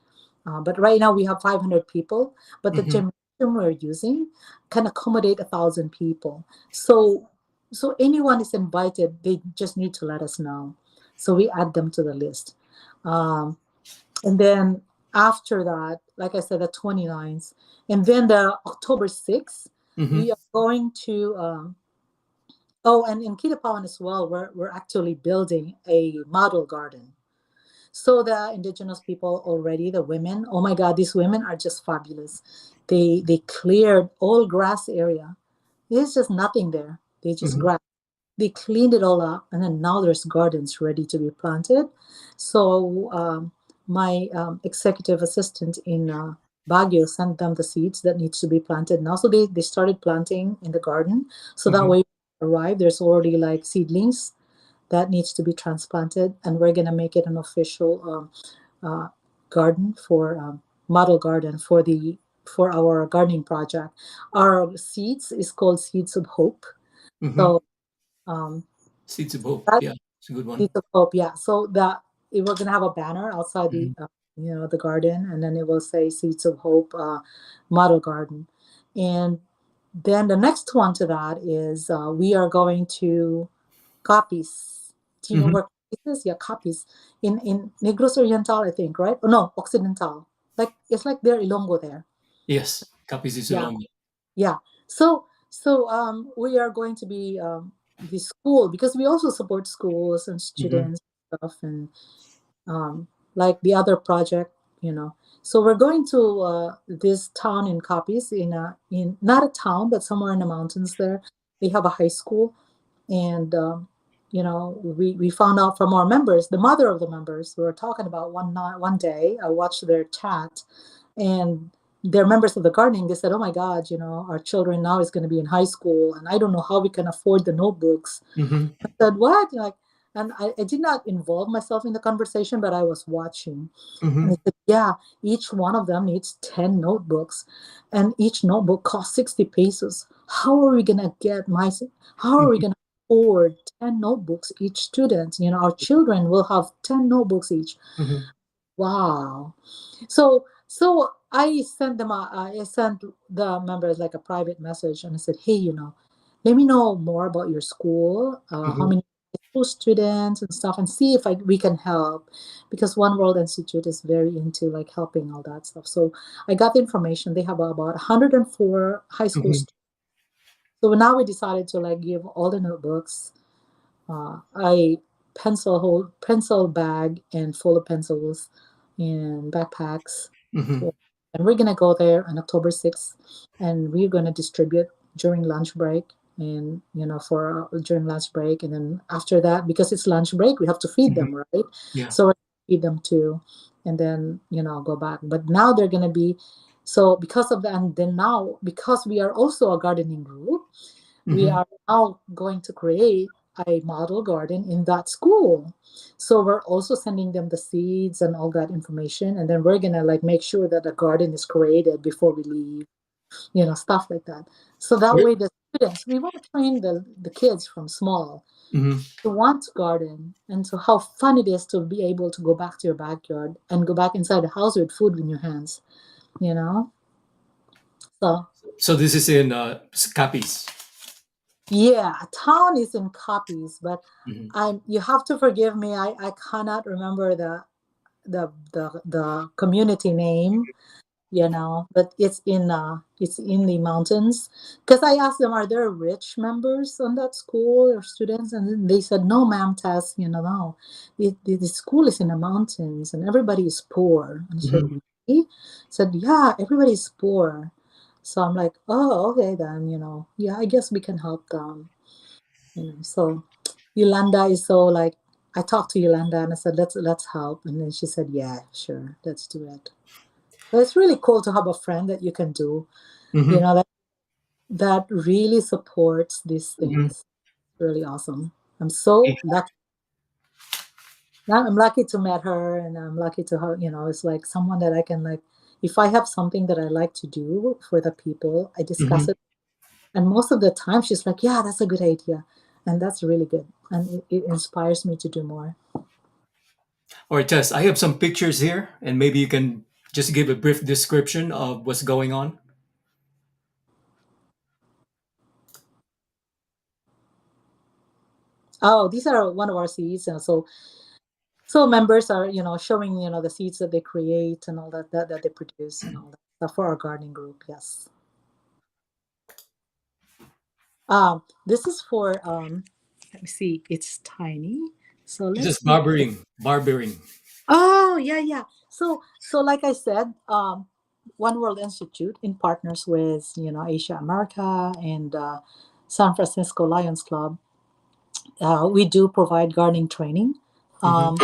But right now we have 500 people, but the Mhm. gymnasium we're using can accommodate 1,000 people. So anyone is invited. They just need to let us know, so we add them to the list. Um, and then after that, like I said, the 29th, and then the October 6th, Mhm. we are going to oh, and in Kidapawan as well, we're actually building a model garden. So the indigenous people already, the women, oh my God, these women are just fabulous. They cleared all grass area. There's just nothing there. They just Mhm. grass. They cleaned it all up, and then now there's gardens ready to be planted. So my executive assistant in Baguio sent them the seeds that needs to be planted now. So they started planting in the garden. So that Mhm. way, arrive there's already like seedlings that needs to be transplanted, and we're gonna make it an official uh, garden for model garden for our gardening project. Our seeds is called Seeds of Hope. Mhm. So um, Seeds of hope. that Yeah, it's a good one. Seeds of Hope, yeah. So that we're gonna have a banner outside the Mhm. the garden, and then it will say Seeds of Hope model garden, and then the next one to that is we are going to copies. Do you know Mhm. where copies is? Yeah, copies in Negros Oriental, I think, right? Oh no, Occidental. Like it's like they're Ilonggo there. Yes, Capiz is Yeah, along. yeah. So we are going to be the school because we also support schools and Mhm. students and stuff, and um, like the other project, you know. So we're going to this town in Capiz, in not a town but somewhere in the mountains. There, they have a high school, and we found out from our members, the mother of the members, we were talking about one night, one day. I watched their chat, and they're members of the gardening. They said, "Oh my God, our children now is going to be in high school, and I don't know how we can afford the notebooks." Mhm. I said, "What?" Like, and I did not involve myself in the conversation, but I was watching. And they Mhm. said, "Yeah, each one of them needs 10 notebooks, and each notebook costs 60 pesos. How are we gonna how are we Mhm. gonna afford 10 notebooks each student? Our children will have 10 notebooks each." Mhm. Wow. So I sent I sent the members like a private message, and I said, "Hey, let me know more about your school, how Mhm. many school students and stuff, and see if we can help, because One World Institute is very into like helping all that stuff." So I got the information. They have about 104 high school Mhm. students. So now we decided to like give all the notebooks, I pencil bag and full of pencils and backpacks. Mhm. And we're gonna go there on October 6th, and we're gonna distribute during lunch break, and for during lunch break, and then after that, because it's lunch break, we have to feed Mhm. them, right? Yeah. So we're gonna feed them too, and then go back. But now they're gonna be so because of that, and then now because we are also a gardening group, we Mhm. are now going to create a model garden in that school. So we're also sending them the seeds and all that information, and then we're gonna like make sure that a garden is created before we leave, stuff like that. So that Where- way the students, we want to train the kids from small Mhm. to want to garden, and to how fun it is to be able to go back to your backyard and go back inside the house with food in your hands, you know. So So this is in Capiz. yeah, a town is in copies, but Mhm. you have to forgive me. I cannot remember the community name, but it's in the mountains. Because I asked them, are there rich members on that school or students? And then they said, "No, ma'am, Tess, no. The school is in the mountains and everybody is poor." And I said, Mhm. "Really?" I said, "Yeah, everybody is poor." So I'm like, "Oh, okay then, yeah, I guess we can help them." So Yolanda is so like, I talked to Yolanda and I said, let's help. And then she said, "Yeah, sure, let's do it." So it's really cool to have a friend that you can do, Mhm. that really supports these Mhm. things. Really awesome. I'm so lucky. Now I'm lucky to met her, and I'm lucky to have, it's like someone that I can like, if I have something that I like to do for the people, I discuss Mhm. it. And most of the time she's like, yeah, that's a good idea. And that's really good. And it inspires me to do more. All right, Tess, I have some pictures here, and maybe you can just give a brief description of what's going on. Oh, these are one of our seeds. So members are, showing, the seeds that they create and all that they produce and all that stuff for our gardening group. Yes. This is for let me see, it's tiny. So This is let's see. barbering. Oh, yeah, yeah. So like I said, One World Institute in partners with, Asia America and San Francisco Lions Club, we do provide gardening training. Hmm. Um,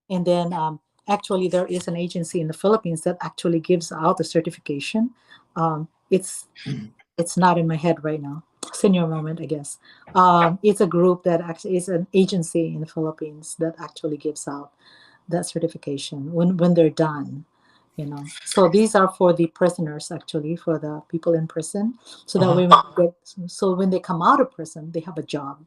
and then Actually, there is an agency in the Philippines that actually gives out the certification. It's not in my head right now. Senior moment, I guess. It's a group that actually is an agency in the Philippines that actually gives out that certification when they're done. So these are for the prisoners, actually, for the people in prison, so that Uh-huh. way when they come out of prison, they have a job.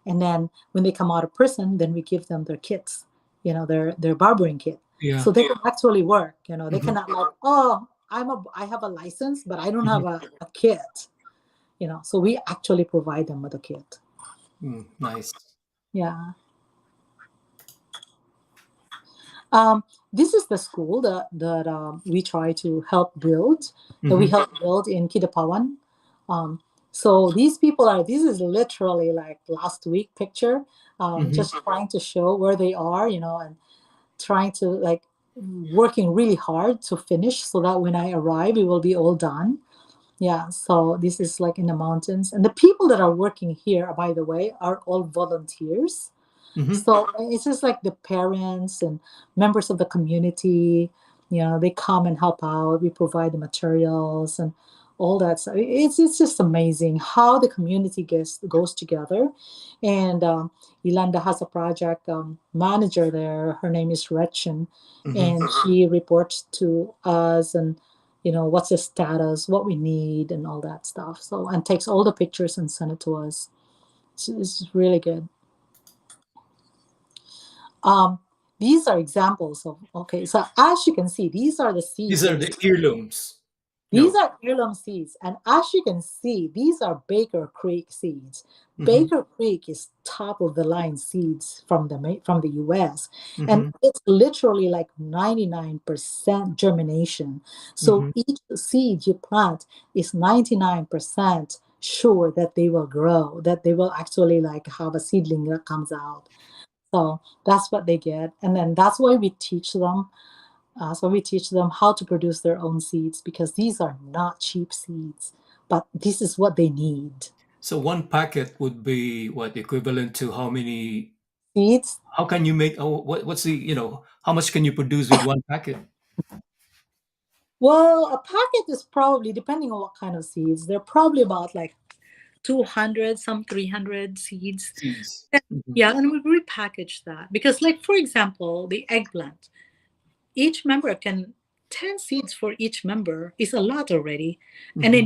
And then when they come out of prison, then we give them their kits, their barbering kit, Yeah. so they can actually work. They Hmm. cannot like, oh, I have a license, but I don't Hmm. have a kit. So we actually provide them with a kit. Mm, nice. Yeah. Um, this is the school that we try to help build, that we Hmm. help build in Kidapawan. Um, so these people are, this is literally like last week picture, Hmm. just trying to show where they are, and trying to like working really hard to finish so that when I arrive, it will be all done. Yeah, so this is like in the mountains. And the people that are working here, by the way, are all volunteers. Hmm. So it's just like the parents and members of the community, they come and help out. We provide the materials and all that. So it's just amazing how the community goes together. And Yolanda has a project manager there. Her name is Gretchen, Hmm. and she reports to us and what's the status, what we need, and all that stuff. So and takes all the pictures and send it to us. It's really good. Um, these are examples of, okay, so as you can see, these are the seeds These that are the heirlooms. these No. are heirloom seeds. And as you can see, these are Baker Creek seeds. Hmm. Baker Creek is top of the line seeds from the US. And Hmm. it's literally like 99% germination. So Hmm. each seed you plant is 99% sure that they will grow, that they will actually like have a seedling that comes out. So that's what they get. And then that's why we teach them. So we teach them how to produce their own seeds because these are not cheap seeds, but this is what they need. So one packet would be what equivalent to how many? Seeds. How can you make? Oh, what's the how much can you produce with one packet? Well, a packet is probably, depending on what kind of seeds, they're probably about like 200, some 300 seeds. Seeds. And, Hmm. yeah, and we repackage that because, like, for example, the eggplant. Each member can 10 seeds for each member is a lot already. And Hmm.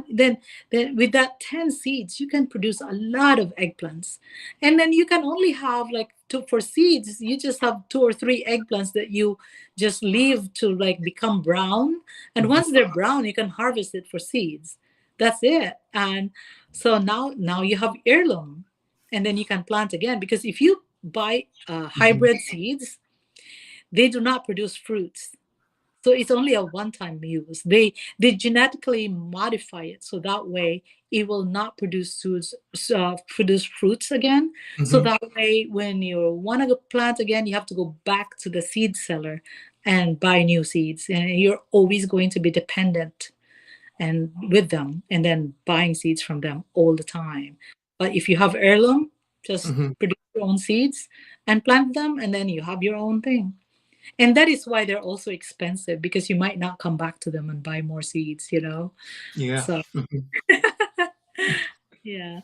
then then with that 10 seeds you can produce a lot of eggplants. And then you can only have like two for seeds, you just have two or three eggplants that you just leave to like become brown, and Hmm. once they're brown you can harvest it for seeds. That's it. And so now you have heirloom, and then you can plant again, because if you buy Hmm. hybrid seeds, they do not produce fruits. So it's only a one-time use. They genetically modify it so that way it will not produce fruits again. So Hmm. that way, when you want to plant again, you have to go back to the seed seller and buy new seeds, and you're always going to be dependent and with them, and then buying seeds from them all the time. But if you have heirloom, just Hmm. produce your own seeds and plant them, and then you have your own thing. And that is why they're also expensive, because you might not come back to them and buy more seeds. Yeah. So Hmm. yeah.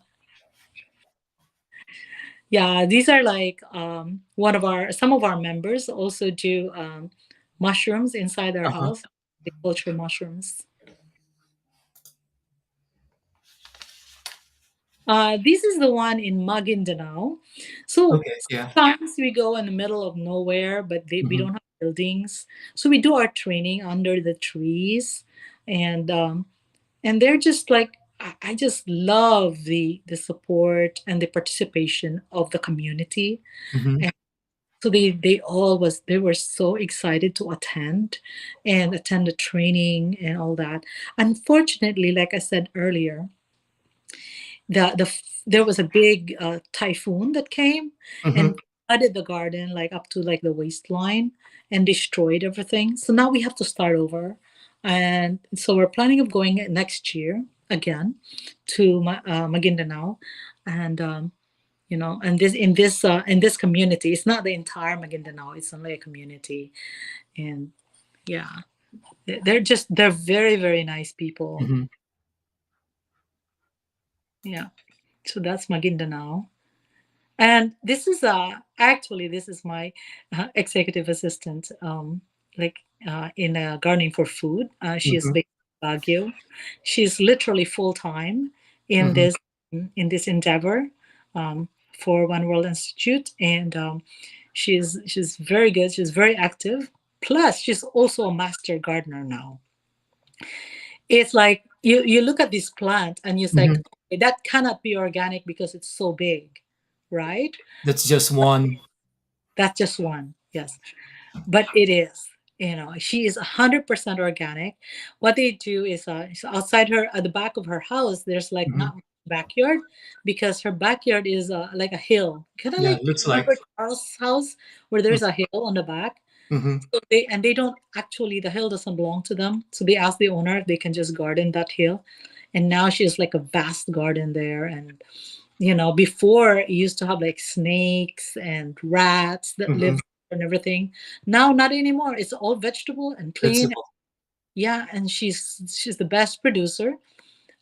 Yeah, these are like one of our some of our members also do mushrooms inside their Uh-huh. house. They culture mushrooms. This is the one in Maguindanao. So Okay. Yeah. sometimes we go in the middle of nowhere, but we Mm-hmm. don't have buildings. So we do our training under the trees, and they're just like I just love the support and the participation of the community. Mm-hmm. And so they were so excited to attend the training and all that. Unfortunately, like I said earlier, there was a big typhoon that came Mm-hmm. and flooded the garden like up to like the waistline and destroyed everything. So now we have to start over, and so we're planning of going next year again to Maguindanao, and and this community. It's not the entire Maguindanao. It's only a community, and yeah, they're very very nice people. Mm-hmm. Yeah, so that's Maguindanao. And this is actually this is my executive assistant, like in gardening for food. She is Mm-hmm. based in Baguio. She's literally full time in Mm-hmm. this endeavor for One World Institute, and she's very good. She's very active. Plus, she's also a master gardener now. It's like you look at this plant and you say, Mm-hmm. "Okay, that cannot be organic because it's so big, right?" That's just one. That's just one, yes. But it is, she is 100% organic. What they do is so outside her, at the back of her house, there's like Mm-hmm. not much backyard because her backyard is like a hill. Kind of Yeah. like, It looks like. remember Charles' house where there's a hill on the back? Mm-hmm. So they don't actually, the hill doesn't belong to them. So they asked the owner if they can just garden that hill. And now she has like a vast garden there. And before it used to have like snakes and rats that Mm-hmm. lived and everything. Now not anymore. It's all vegetable and clean. Vegetable. Yeah, and she's the best producer.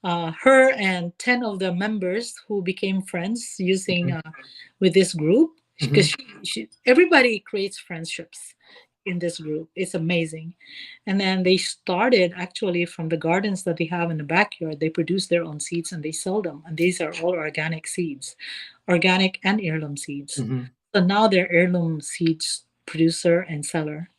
Her and 10 of the members who became friends using Mm-hmm. with this group, because Mm-hmm. everybody creates friendships in this group. It's amazing. And then they started actually from the gardens that they have in the backyard. They produce their own seeds and they sell them. And these are all organic seeds, organic and heirloom seeds. Mm-hmm. So now they're heirloom seeds producer and seller,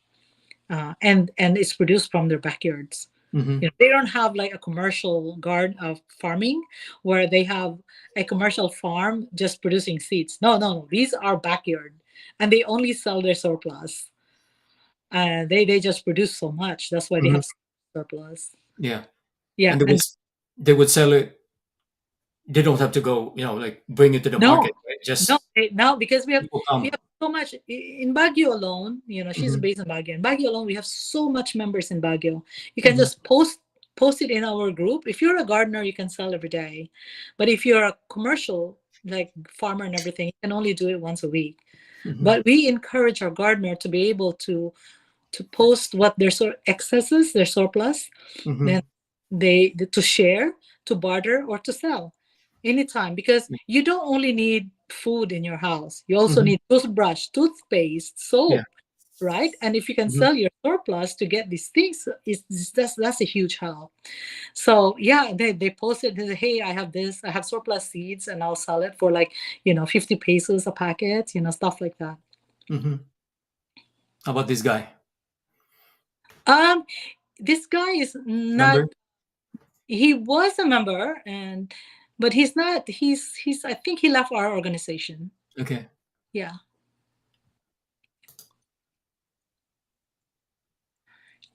and it's produced from their backyards. Mm-hmm. They don't have like a commercial garden of farming where they have a commercial farm just producing seeds. No, no, no. These are backyard, and they only sell their surplus. They just produce so much. That's why they Mm-hmm. have surplus. Yeah. Yeah, And and they would sell it. They don't have to go, like bring it to the no, market, right? no, Just no, because people we come. have so much in Baguio alone. She's Mm-hmm. based in Baguio. In Baguio alone, we have so much members in Baguio. You can Mm-hmm. just post it in our group. If you're a gardener, you can sell every day, but if you're a commercial like farmer and everything, you can only do it once a week. Mm-hmm. But we encourage our gardener to be able to post what their excesses, their surplus, Mm-hmm. then to share, to barter, or to sell anytime, because you don't only need food in your house, you also Mm-hmm. need toothbrush, toothpaste, Yeah. soap, right? And if you can Mm-hmm. sell your surplus to get these things, that's a huge help. So yeah, they posted, they say, hey, I have this, I have surplus seeds and I'll sell it for like 50 pesos a packet, stuff like that. Mm-hmm. How about this guy? um this guy is not, Remember? he was a member, and but he's not, he's I think he left our organization. Okay. Yeah,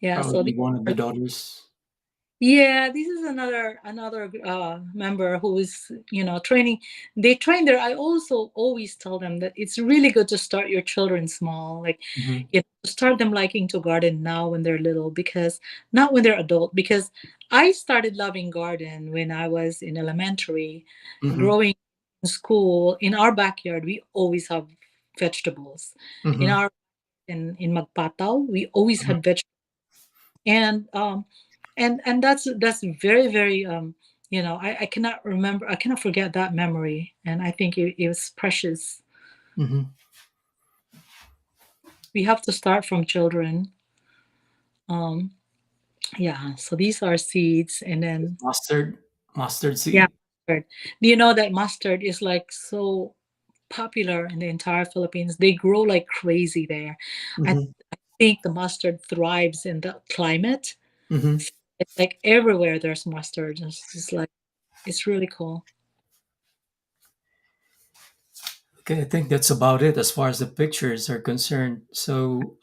yeah, so Probably one of the daughters. yeah, this is another member who is training. They train there. I also always tell them that it's really good to start your children small, like Mm-hmm. start them liking to garden now when they're little, because not when they're adult, because I started loving garden when I was in elementary. Mm-hmm. Growing in school, in our backyard we always have vegetables. In Mm-hmm. our in Magpataw we always Mm-hmm. had vegetables. And that's very very I cannot remember, I cannot forget that memory, and I think it was precious. Mm-hmm. We have to start from children. Um, yeah, so these are seeds, and then Mustard yeah, seed. mustard. Do you know that mustard is like so popular in the entire Philippines? They grow like crazy there. I Mm-hmm. think the mustard thrives in the climate. Mm-hmm. It's like everywhere there's mustard. It's just like it's really cool. Okay, I think that's about it as far as the pictures are concerned. So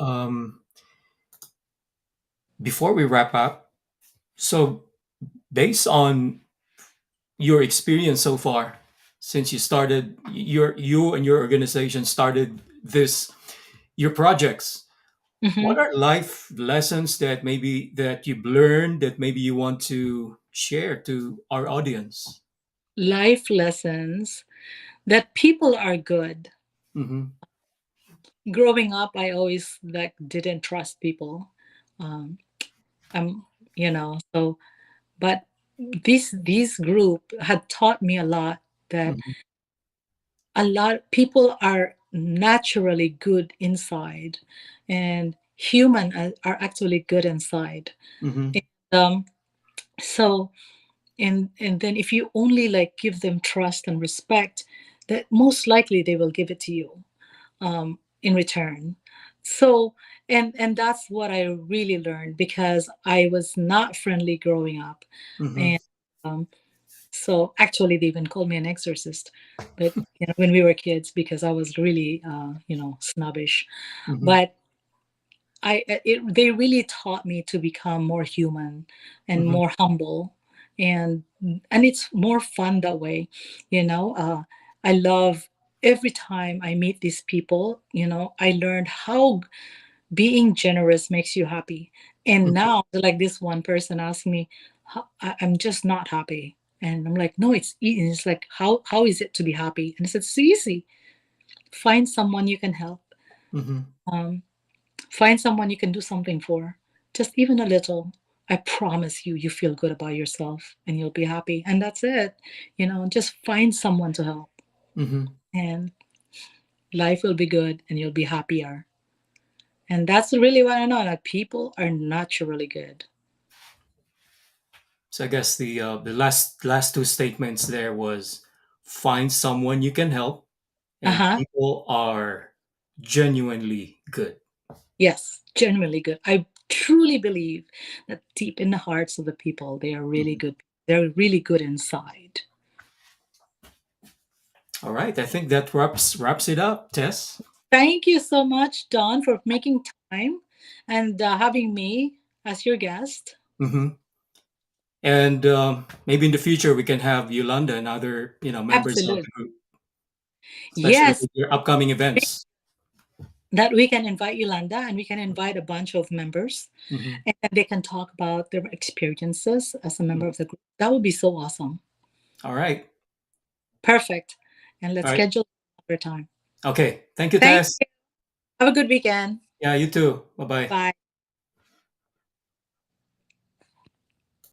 before we wrap up, so based on your experience so far, since you started you and your organization started this your projects, what Hmm. are life lessons that maybe that you've learned that maybe you want to share to our audience? Life lessons that people are good. Mm-hmm. Growing up, I always like didn't trust people. Um, I'm, so but this group had taught me a lot, that Mm-hmm. a lot people are naturally good inside, and human are actually good inside. Mm-hmm. And, so and then if you only like give them trust and respect, that most likely they will give it to you in return. So and that's what I really learned, because I was not friendly growing up. Mm-hmm. And um, so actually they even called me an exorcist, but when we were kids, because I was really snobbish. Mm-hmm. But they really taught me to become more human and Mm-hmm. more humble, and it's more fun that way. I love every time I meet these people. I learned how being generous makes you happy. And now, like, this one person asked me, I'm just not happy. And I'm like, no, it's easy. It's like, how is it to be happy? And I said, it's easy. Find someone you can help. Mm-hmm. Um, Find someone you can do something for, just even a little. I promise you, you feel good about yourself and you'll be happy. And that's it. Just find someone to help, Mm-hmm. and life will be good and you'll be happier. And that's really what I know, that people are naturally good. So I guess the last two statements there was find someone you can help, Uh and huh. people are genuinely good. Yes, genuinely good. I truly believe that deep in the hearts of the people, they are really Mhm. good. They're really good inside. All right, I think that wraps it up, Tess. Thank you so much, Don, for making time and having me as your guest. Hmm. And maybe in the future we can have Yolanda and other members of Absolutely. the group, especially Yes, with your upcoming events. that we can invite Yolanda and we can invite a bunch of members, Hmm. and they can talk about their experiences as a member of the group. That would be so awesome. All right, Perfect. And let's all right, schedule another time. okay. Thank you, Thank Tess. you. Have a good weekend. Yeah, you too. Bye bye. Bye.